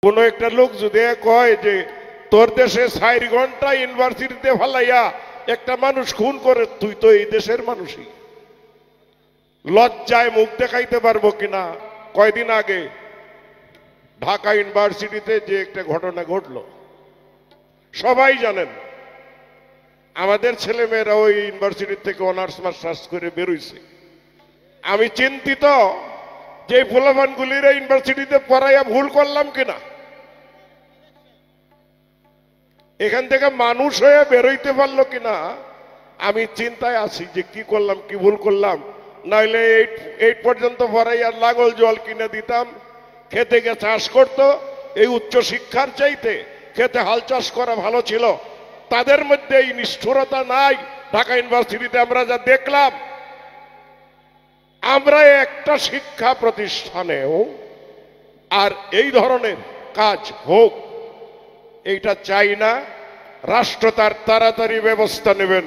কোন একটা লোক যদি কয় যে তোর দেশে 4 ঘন্টা ইউনিভার্সিটিতে ফালাইয়া একটা মানুষ খুন করে, তুই তো এই দেশের মানুষই, লজ্জায় মুখ দেখাইতে পারবো কিনা? কয়দিন আগে ঢাকা ইউনিভার্সিটিতে যে একটা ঘটনা ঘটলো সবাই জানেন। আমাদের ছেলেমেয়েরা ওই ইউনিভার্সিটি থেকে অনার্স মাস্টার্স করে বেরোইছে। আমি চিন্তিত যে পোলাপানগুলির ইউনিভার্সিটিতে পড়াইয়া ভুল করলাম কিনা, এখান থেকে মানুষ হয়ে বেরোইতে পারলো কিনা আমি চিন্তায় আছি যে কি করলাম, কি ভুল করলাম। নাইলে 8 পর্যন্ত পড়াইয়া লাগল জল কিনে দিতাম, খেতে গিয়ে চাষ করতো। এই উচ্চ শিক্ষার চাইতে খেতে হাল চাষ করা ভালো ছিল। তাদের মধ্যে এই নিষ্ঠুরতা নাই। ঢাকা ইউনিভার্সিটিতে আমরা যা দেখলাম, আমরা একটা শিক্ষা প্রতিষ্ঠানেও আর এই ধরনের কাজ হোক এইটা চাই না। রাষ্ট্র তার তাড়াতাড়ি ব্যবস্থা নেবেন।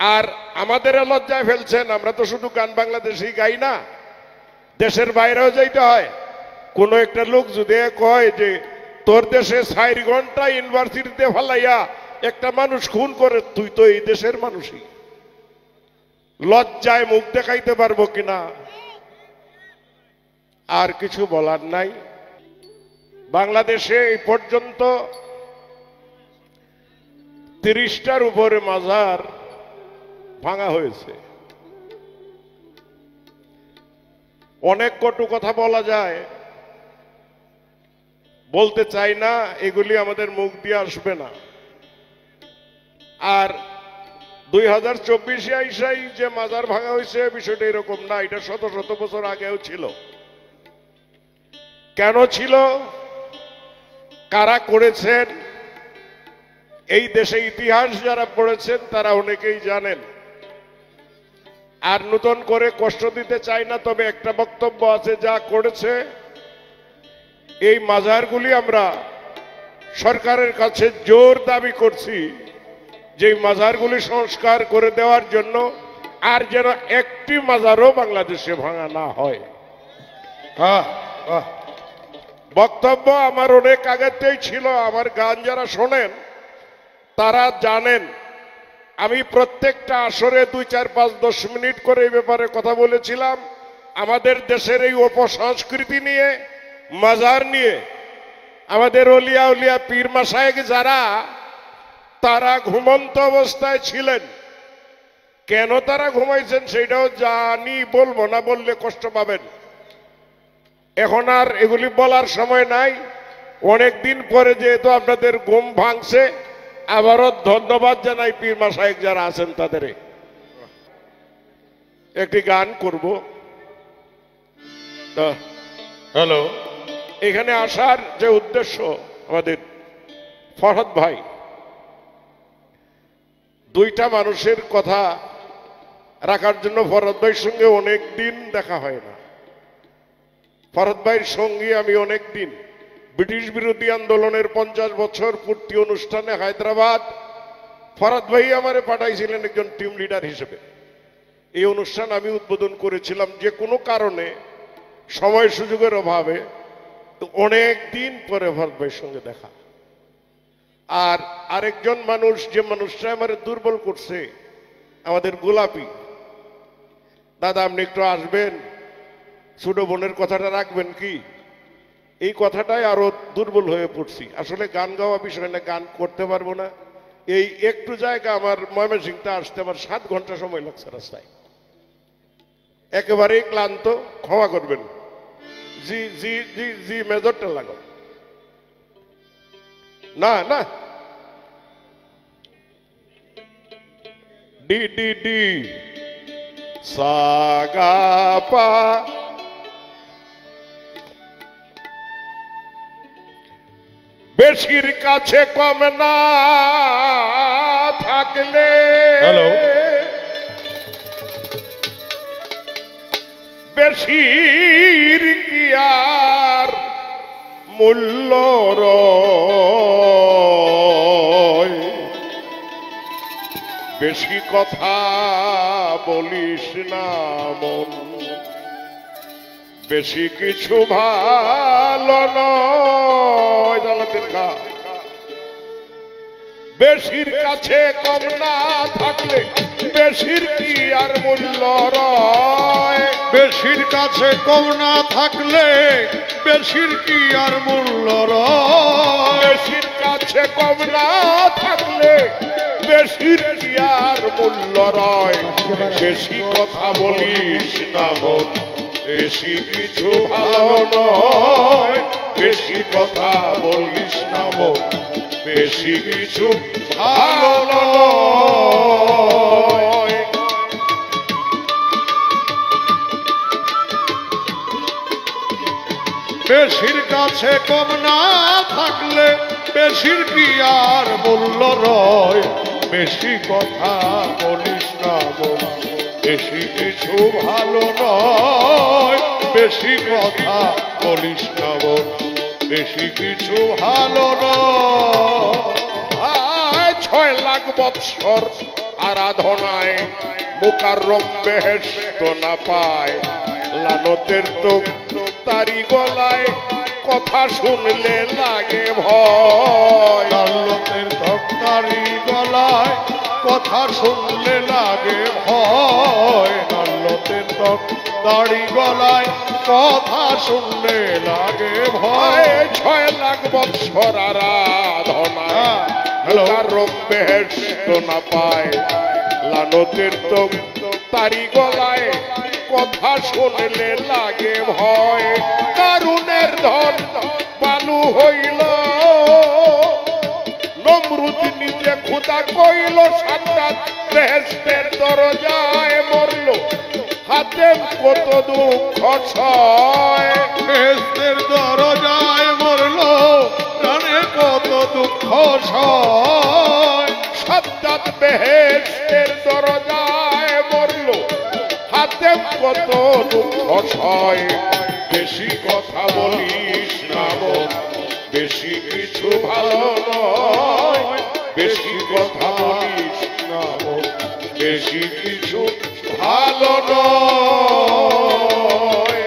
আর আমাদের লজ্জায় ফেলছেন। আমরা তো শুধু গান বাংলাদেশেই গাই না, দেশের বাইরেও যাইতে হয়। কোন একটা লোক যদি কয় যে তোর দেশে 4 ঘন্টা ইউনিভার্সিটিতে ফালাইয়া একটা মানুষ খুন করে, তুই তো এই দেশের মানুষই, লজ্জায় মুখ দেখাইতে পারবো কিনা? আর কিছু বলার নাই। বাংলাদেশে এই পর্যন্ত 30টার উপরে মাজার ভাঙা হয়েছে। অনেক কটু কথা বলা যায়, বলতে চাই না, এগুলি আমাদের মুখ দিয়ে আসবে না। আর 2024-এ আইসাই যে মাজার ভাঙা হয়েছে বিষয়টা এরকম না, এটা শত শত বছর আগেও ছিল। কেন ছিল, কারা করেছেন, এই দেশে ইতিহাস যারা পড়েছেন তারা অনেকেই জানেন। আর নতুন করে কষ্ট দিতে চাই না, তবে একটা বক্তব্য আছে, যা করেছে এই মাজারগুলি আমরা সরকারের কাছে জোর দাবি করছি যে মাজারগুলি সংস্কার করে দেওয়ার জন্য, আর যেন একটি মাজারও বাংলাদেশে ভাঙা না হয়। বক্তব্য আমার অনেক আগেতেই ছিল। আমার গান যারা শোনেন তারা জানেন আমি প্রত্যেকটা আসরে 2, 4, 5, 10 মিনিট করে এই ব্যাপারে কথা বলেছিলাম। আমাদের দেশের এই অপসংস্কৃতি নিয়ে, মাজার নিয়ে। আমাদের অলিয়া উলিয়া পীর মাশায়েখ যারা, তারা ঘুমন্ত অবস্থায় ছিলেন। কেন তারা ঘুমাইছেন সেটাও জানি, বলবো না, বললে কষ্ট পাবেন। এখন আর এগুলি বলার সময় নাই। অনেক দিন পরে যেহেতু আপনাদের ঘুম ভাঙছে, আবারও ধন্যবাদ জানাই পীর মাশায়েখ যারা আছেন তাদের। একটি গান করব। হ্যালো, এখানে আসার যে উদ্দেশ্য, আমাদের ফরহাদ ভাই, 2টা মানুষের কথা রাখার জন্য ফরহাদ ভাইয়ের সঙ্গে অনেক দিন দেখা হয় না। ফরহাদ ভাইয়ের সঙ্গে আমি অনেক দিন ব্রিটিশ বিরোধী আন্দোলনের 50 বছর পূর্তি অনুষ্ঠানে হায়দ্রাবাদ, ফরহাদ ভাই আমারে পাঠাইছিলেন একজন টিম লিডার হিসেবে। এই অনুষ্ঠান আমি উদ্বোধন করেছিলাম। যে কোনো কারণে, সময় সুযোগের অভাবে অনেক দিন পরে ফরহাদ ভাইয়ের সঙ্গে দেখা। আর আরেকজন মানুষ, যে মানুষটা আমার দুর্বল করছে, আমাদের গোলাপি দাদা, আপনি একটু আসবেন, ছোট বোনের কথাটা রাখবেন কি? এই কথাটাই আরো দুর্বল হয়ে পড়ছি। আসলে গান গাওয়া বিষয় না, গান করতে পারবো না। এই একটু জায়গা আমার ময়মনসিংহতে আসতে আমার 7 ঘন্টা সময় লাগছে রাস্তায়। একেবারেই ক্লান্ত, ক্ষমা করবেন। জি জি জি জি, মেজরটা লাগো না না, ডি ডি ডি সাগা পা। বেশির কাছে কম না থাকলে, হ্যালো, বেশির কি আর মূল্য রয়? বেশি কথা বলিস না মন, বেশি কিছু ভালো নয় জালাতের খা বেশির কাছে কম না থাকলে বেশির কি আর মূল্য রয় বেশির কাছে কম না থাকলে বেশির কি আর মূল্য রয় বেশির কাছে কম না থাকলে বেশির কি আর মূল্য রয় বেশি কথা বলিস না মন বেশি কিছু ভালো নয় বেশি কথা বলিস না মন বেশি কিছু ভালো নয় বেশির কাছে কম না থাকলে বেশির কি আর মূল্য রয় বেশি কথা বলিস না মন বেশি কিছু ভালো নয় বেশি কথা বলিস না মন বেশি কিছু ভালো নয় 6 লাখ বৎসর আরাধনায় মুকাররম বেহেশত না পায় লানতের তো তারি গলায় কথা শুনলে লাগে ভয় লানতের তারি গলায় কথা শুনলে লাগে ভয় লানতের তারি গলায় কথা শুনলে লাগে ভয় 6 লাখ বৎসর আরাধনা মুকাররম বেহেশত না পায় লানতের তো তারি গলায় কথা শুনলে লাগে ভয় কারুনের ধন বালু হইল নমরুদ নিজে খোদা কইল সাদ্দাত বেহেশতের দরজায় মরল হাতেম কত দুঃখ সয় বেহেশতের দরজায় মরল প্রাণে কত দুঃখ সয় সাদ্দাত বেহেশতের দরজায় মরল হাতেম কত দুঃখ সয় বেশি কথা বলিস না মন বেশি কিছু ভালো নয় বেশি কথা বলিস না মন বেশি কিছু ভালো নয়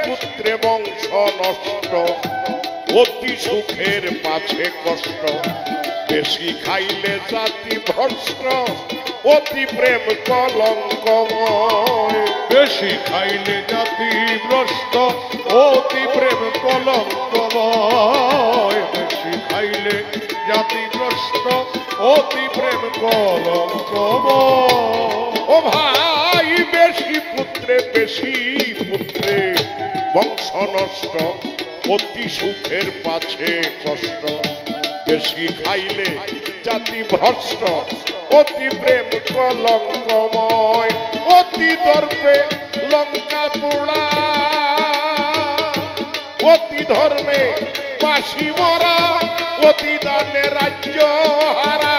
পুত্রে বংশ নষ্ট অতি সুখের পাছে কষ্ট বেশি খাইলে জাতি ভ্রষ্ট অতি প্রেম কলঙ্কময় বেশি খাইলে জাতি ভ্রষ্ট অতি প্রেম কলঙ্কময় বেশি খাইলে জাতি ভ্রষ্ট অতি প্রেম কলঙ্কময় ও ভাই বেশি পুত্রে বংশ নষ্ট অতি সুখের পাছে কষ্ট বেশি খাইলে জাতি ভ্রষ্ট অতি প্রেম কলঙ্কময় অতি দর্পে লঙ্কা পোড়া অতি ধর্মে বাসি মরা অতি দানে রাজ্য হারা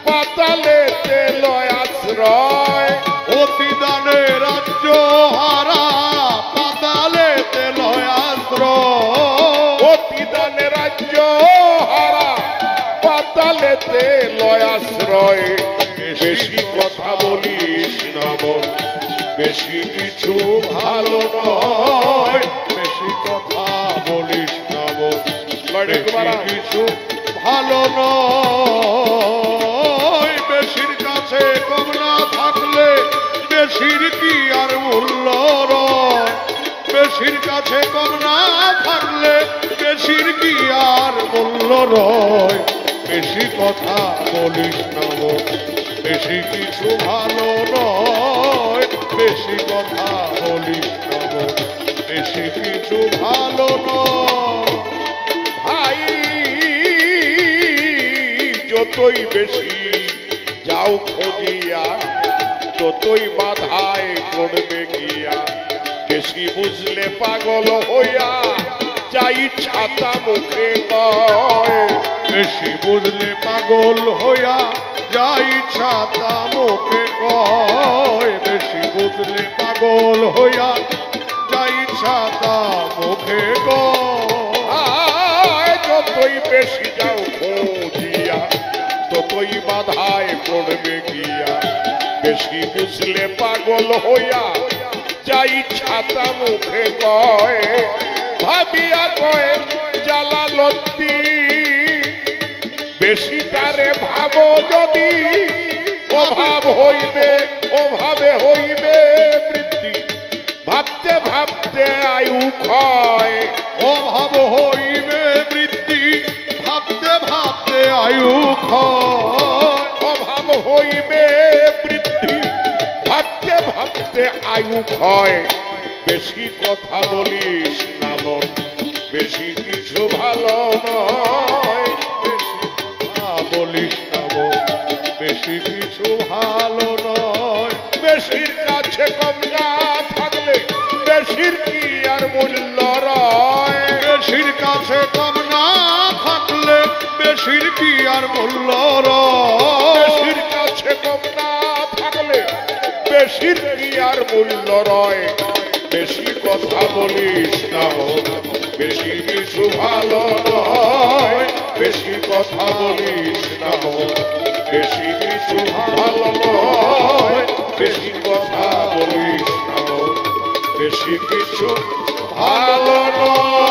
পাতালেতে লয় আশ্রয় অতি দানে রাজ্য হারা পাতালেতে লয় আশ্রয় অতি দানে রাজ্য হারা পাতালেতে লয় আশ্রয় বেশি কথা বলিস না মন বেশি কিছু ভালো নয় বেশি কথা বলিস না মন কিছু ভালো নয় বেশির কাছে কম না থাকলে বেশির কি আর মূল্য রয় বেশির কাছে কম না থাকলে বেশির কি আর মূল্য রয় বেশি কথা বলিস না মন বেশি কিছু ভালো নয় বেশি কথা বলিস না মন বেশি কিছু ভালো নয় ভাই যতই বেশি যাও খোঁজিয়া ততই বাধায় করবে গিয়া বেশি বুঝলে পাগল হইয়া যাই ছাতা মুখে কয় বেশি বুঝলে পাগল হইয়া যাই ছাতা মুখে কয় বেশি বুঝলে পাগল হইয়া যাই ছাতা মুখে কয় যতই বেশি যাও খুঁজিয়া ততই বাধায় পড়বে গিয়া বেশি বুঝলে পাগল হইয়া যাই ছাতা মুখে কয় ভাবিয়া কয় জালালতি বেশি তারে ভাবো যদি অভাব হইবে অভাবে হইবে বৃদ্ধি ভাবতে ভাবতে আয়ু ক্ষয় অভাব হইবে বৃদ্ধি ভাবতে ভাবতে আয়ু ক্ষয় অভাব হইবে বৃদ্ধি ভাবতে ভাবতে আয়ু ক্ষয় বেশি কথা বলিস না মন বেশি কিছু ভালো নয় বেশি কথা বলিস না গো, বেশি কিছু ভালো নয় বেশির কাছে কম না থাকলে বেশির কি আর মূল্য রয় বেশির কাছে কম না থাকলে বেশির কি আর মূল্য রয় বেশির কাছে কম না থাকলে বেশির কি আর মূল্য রয় বেশি কথা বলিস না বেশি কিছু ভালো নয় বেশি কথা বলিস না বেশি কিছু ভালো নয় বেশি কথা বলিস না বেশি কিছু ভালো নয়